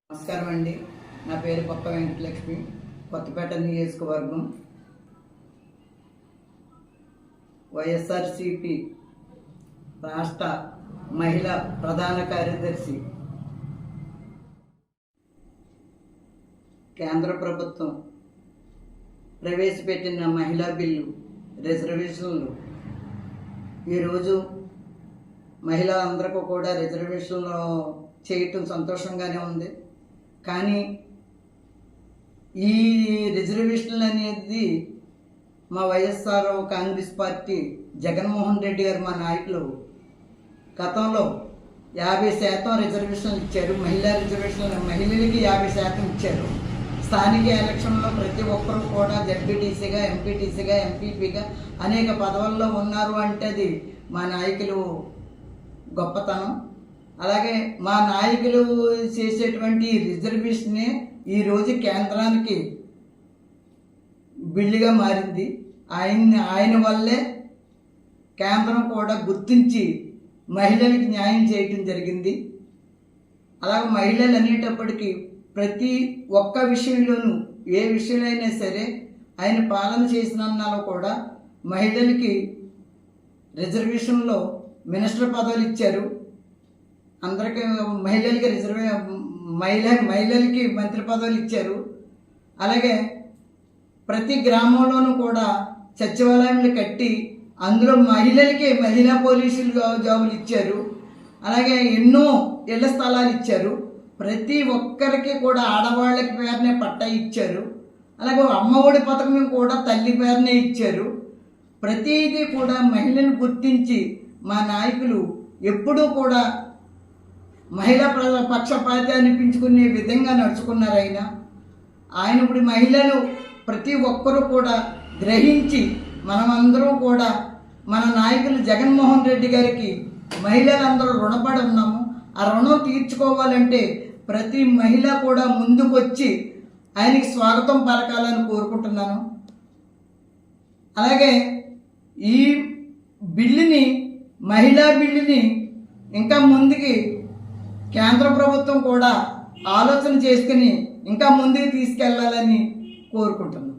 నమస్కారం అండి. నా పేరు పక్క వెంకటలక్ష్మి, కొత్తపేట నియోజకవర్గం, వైఎస్ఆర్సిపి రాష్ట్ర మహిళా ప్రధాన కార్యదర్శి. కేంద్ర ప్రభుత్వం ప్రవేశపెట్టిన మహిళా బిల్లు రిజర్వేషన్లు ఈరోజు మహిళలందరికీ కూడా రిజర్వేషన్లు చేయటం సంతోషంగానే ఉంది. కానీ ఈ రిజర్వేషన్లు అనేది మా వైఎస్ఆర్ కాంగ్రెస్ పార్టీ జగన్మోహన్ రెడ్డి గారు మా నాయకులు గతంలో 50% రిజర్వేషన్లు ఇచ్చారు. మహిళా రిజర్వేషన్లు మహిళలకి 50% ఇచ్చారు. స్థానిక ఎలక్షన్లో ప్రతి ఒక్కరూ కూడా జడ్పీటీసీగా, ఎంపీటీసీగా, ఎంపీపీగా అనేక పదవుల్లో ఉన్నారు అంటే అది మా నాయకులు గొప్పతనం. అలాగే మా నాయకులు చేసేటువంటి రిజర్వేషనే ఈరోజు కేంద్రానికి బిల్లుగా మారింది. ఆయన వల్లే కేంద్రం కూడా గుర్తించి మహిళలకు న్యాయం చేయటం జరిగింది. అలాగే మహిళలు అనేటప్పటికీ ప్రతి ఒక్క విషయంలోనూ ఏ విషయంలో అయినా సరే ఆయన పాలన చేసినన్నాలో కూడా మహిళలకి రిజర్వేషన్లో మినిస్టర్ పదవులు ఇచ్చారు. అందరికీ మహిళలకి మహిళలకి మంత్రి పదవులు ఇచ్చారు. అలాగే ప్రతి గ్రామంలోనూ కూడా సచివాలయాలు కట్టి అందులో మహిళలకి మహిళా పోలీసులు జాబులు ఇచ్చారు. అలాగే ఎన్నో ఇళ్ల స్థలాలు ఇచ్చారు. ప్రతి ఒక్కరికి కూడా ఆడవాళ్ళకి పేరునే పట్టా ఇచ్చారు. అలాగే అమ్మఒడి పథకం కూడా తల్లి పేరునే ఇచ్చారు. ప్రతిదీ కూడా మహిళను గుర్తించి మా నాయకులు ఎప్పుడూ కూడా మహిళా పక్షపాతి అనిపించుకునే విధంగా నడుచుకున్నారు. ఆయన ఇప్పుడు మహిళలు ప్రతి ఒక్కరూ కూడా గ్రహించి మనమందరం కూడా మన నాయకులు జగన్మోహన్ రెడ్డి గారికి మహిళలందరూ రుణపడి ఉన్నాము. ఆ రుణం తీర్చుకోవాలంటే ప్రతి మహిళ కూడా ముందుకొచ్చి ఆయనకి స్వాగతం పలకాలని కోరుకుంటున్నాను. అలాగే ఈ బిల్లుని మహిళా బిల్లుని ఇంకా ముందుకి కేంద్ర ప్రభుత్వం కూడా ఆలోచన చేసుకుని ఇంకా ముందుకు తీసుకెళ్లాలని కోరుకుంటున్నాను.